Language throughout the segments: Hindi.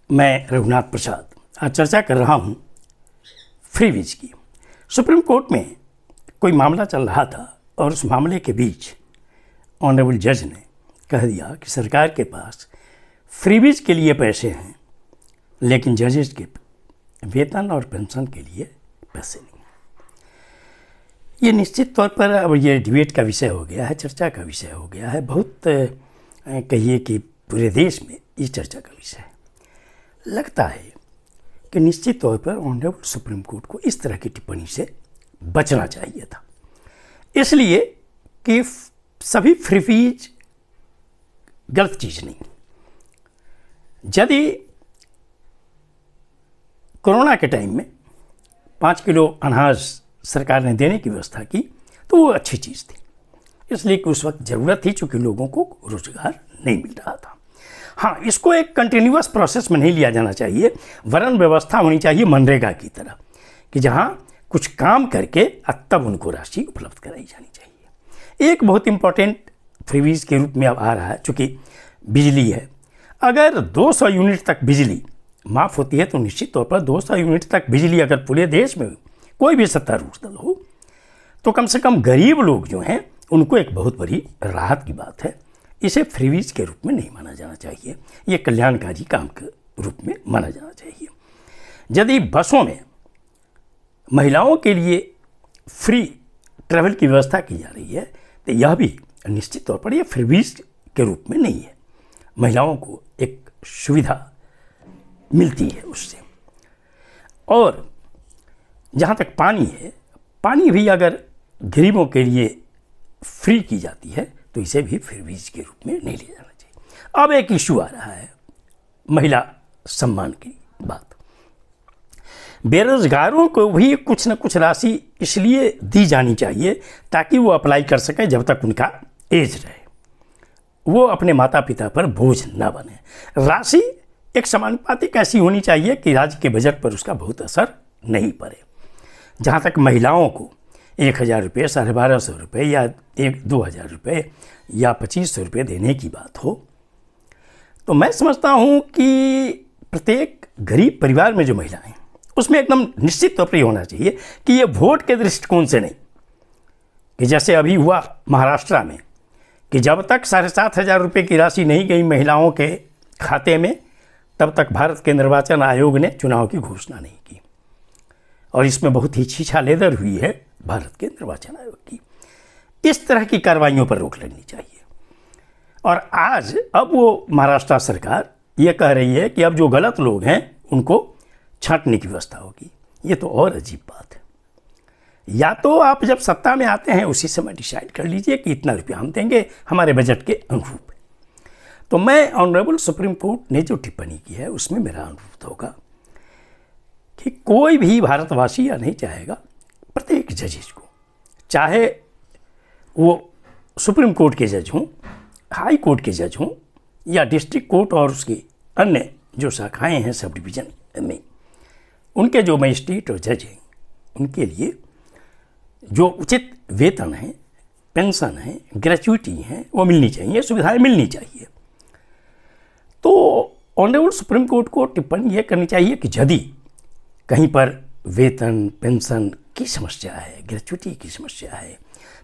मैं रघुनाथ प्रसाद आज चर्चा कर रहा हूँ फ्रीबीज की। सुप्रीम कोर्ट में कोई मामला चल रहा था और उस मामले के बीच ऑनरेबल जज ने कह दिया कि सरकार के पास फ्रीबीज के लिए पैसे हैं लेकिन जजेस के वेतन और पेंशन के लिए पैसे नहीं। ये निश्चित तौर पर अब ये डिबेट का विषय हो गया है, चर्चा का विषय हो गया है, बहुत कहिए कि पूरे देश में इस चर्चा का विषय है। लगता है कि निश्चित तौर पर ऑनरेबल सुप्रीम कोर्ट को इस तरह की टिप्पणी से बचना चाहिए था, इसलिए कि सभी फ्रीबीज गलत चीज़ नहीं। यदि कोरोना के टाइम में 5 किलो अनाज सरकार ने देने की व्यवस्था की तो वो अच्छी चीज़ थी, इसलिए कि उस वक्त ज़रूरत थी, चूँकि लोगों को रोज़गार नहीं मिल रहा था। हाँ, इसको एक कंटिन्यूअस प्रोसेस में नहीं लिया जाना चाहिए, वरन व्यवस्था होनी चाहिए मनरेगा की तरह कि जहाँ कुछ काम करके तब उनको राशि उपलब्ध कराई जानी चाहिए। एक बहुत इम्पॉर्टेंट फ्रीबीज के रूप में अब आ रहा है, चूँकि बिजली है। अगर 200 यूनिट तक बिजली माफ़ होती है तो निश्चित तौर पर 200 यूनिट तक बिजली अगर पूरे देश में कोई भी सत्तारूढ़ दल हो तो कम से कम गरीब लोग जो हैं उनको एक बहुत बड़ी राहत की बात है। इसे फ्रीबीज के रूप में नहीं माना जाना चाहिए, ये कल्याणकारी काम के रूप में माना जाना चाहिए। यदि बसों में महिलाओं के लिए फ्री ट्रैवल की व्यवस्था की जा रही है तो यह भी निश्चित तौर पर यह फ्रीबीज के रूप में नहीं है, महिलाओं को एक सुविधा मिलती है उससे। और जहाँ तक पानी है, पानी भी अगर गरीबों के लिए फ्री की जाती है तो इसे भी फ्रीबीज के रूप में नहीं लिया जाना चाहिए। अब एक इशू आ रहा है महिला सम्मान की बात। बेरोजगारों को भी कुछ न कुछ राशि इसलिए दी जानी चाहिए ताकि वो अप्लाई कर सकें जब तक उनका एज रहे, वो अपने माता पिता पर बोझ न बने। राशि एक समानुपातिक ऐसी होनी चाहिए कि राज्य के बजट पर उसका बहुत असर नहीं पड़े। जहाँ तक महिलाओं को 1000 रुपये, 1250 रुपये या 2000 रुपये या 2500 रुपये देने की बात हो तो मैं समझता हूँ कि प्रत्येक गरीब परिवार में जो महिलाएं हैं उसमें एकदम निश्चित तौर पर ये होना चाहिए कि ये वोट के दृष्टिकोण से नहीं, कि जैसे अभी हुआ महाराष्ट्र में कि जब तक 7500 रुपये की राशि नहीं गई महिलाओं के खाते में तब तक भारत के निर्वाचन आयोग ने चुनाव की घोषणा नहीं की, और इसमें बहुत ही छीछालेदर हुई है भारत के निर्वाचन आयोग की। इस तरह की कार्रवाइयों पर रोक लगनी चाहिए। और आज अब वो महाराष्ट्र सरकार ये कह रही है कि अब जो गलत लोग हैं उनको छांटने की व्यवस्था होगी। ये तो और अजीब बात है। या तो आप जब सत्ता में आते हैं उसी समय डिसाइड कर लीजिए कि इतना रुपया हम देंगे हमारे बजट के अनुरूप। तो मैं ऑनरेबल सुप्रीम कोर्ट ने जो टिप्पणी की है उसमें मेरा अनुरोध होगा कि कोई भी भारतवासी या नहीं चाहेगा प्रत्येक जजेस को, चाहे वो सुप्रीम कोर्ट के जज हों, हाई कोर्ट के जज हों या डिस्ट्रिक्ट कोर्ट और उसकी अन्य जो शाखाएं हैं सब डिवीज़न में, उनके जो मजिस्ट्रेट और जज हैं उनके लिए जो उचित वेतन है, पेंशन है, ग्रेच्युटी है वो मिलनी चाहिए, सुविधाएं मिलनी चाहिए। तो ऑनरेबल सुप्रीम कोर्ट को टिप्पणी ये करनी चाहिए कि यदि कहीं पर वेतन पेंशन की समस्या है, ग्रेच्युटी की समस्या है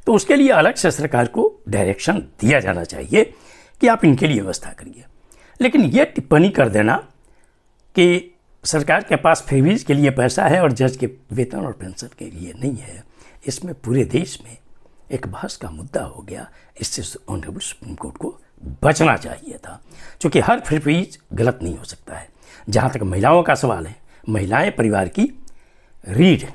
तो उसके लिए अलग से सरकार को डायरेक्शन दिया जाना चाहिए कि आप इनके लिए व्यवस्था करिए। लेकिन ये टिप्पणी कर देना कि सरकार के पास फ्रीबीज के लिए पैसा है और जज के वेतन और पेंशन के लिए नहीं है, इसमें पूरे देश में एक बहस का मुद्दा हो गया। इससे ऑनरेबल सुप्रीम कोर्ट को बचना चाहिए था, क्योंकि हर फ्रीबीज गलत नहीं हो सकता है। जहाँ तक महिलाओं का सवाल है, महिलाएं परिवार की रीढ़ है।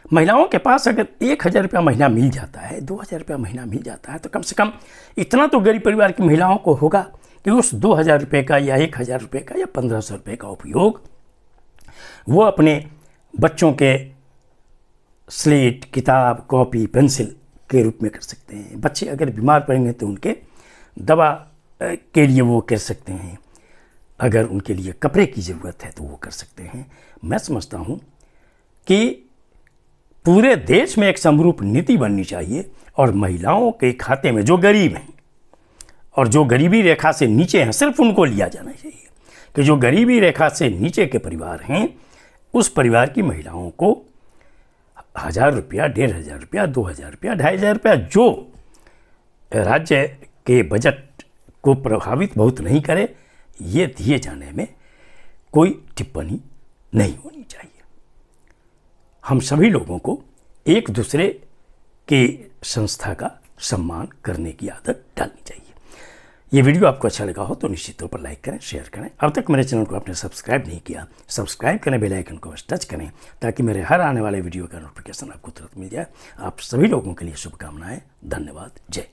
महिलाओं के पास अगर 1000 रुपया महीना मिल जाता है, 2000 रुपया महीना मिल जाता है तो कम से कम इतना तो गरीब परिवार की महिलाओं को होगा कि उस 2000 रुपये का या 1000 रुपये का या 1500 रुपये का उपयोग वो अपने बच्चों के स्लेट, किताब, कॉपी, पेंसिल के रूप में कर सकते हैं। बच्चे अगर बीमार पड़ेंगे तो उनके दवा के लिए वो कर सकते हैं, अगर उनके लिए कपड़े की ज़रूरत है तो वो कर सकते हैं। मैं समझता हूँ कि पूरे देश में एक समरूप नीति बननी चाहिए और महिलाओं के खाते में जो गरीब हैं और जो गरीबी रेखा से नीचे हैं सिर्फ उनको लिया जाना चाहिए, कि जो गरीबी रेखा से नीचे के परिवार हैं उस परिवार की महिलाओं को 1000 रुपया, 1500 रुपया, 2000 रुपया, 2500 रुपया, जो राज्य के बजट को प्रभावित बहुत नहीं करे, ये दिए जाने में कोई टिप्पणी नहीं होनी चाहिए। हम सभी लोगों को एक दूसरे के संस्था का सम्मान करने की आदत डालनी चाहिए। ये वीडियो आपको अच्छा लगा हो तो निश्चित तौर पर लाइक करें, शेयर करें। अब तक मेरे चैनल को आपने सब्सक्राइब नहीं किया, सब्सक्राइब करें, बेल आइकन को टच करें ताकि मेरे हर आने वाले वीडियो का नोटिफिकेशन आपको तुरंत मिल जाए। आप सभी लोगों के लिए शुभकामनाएं। धन्यवाद। जय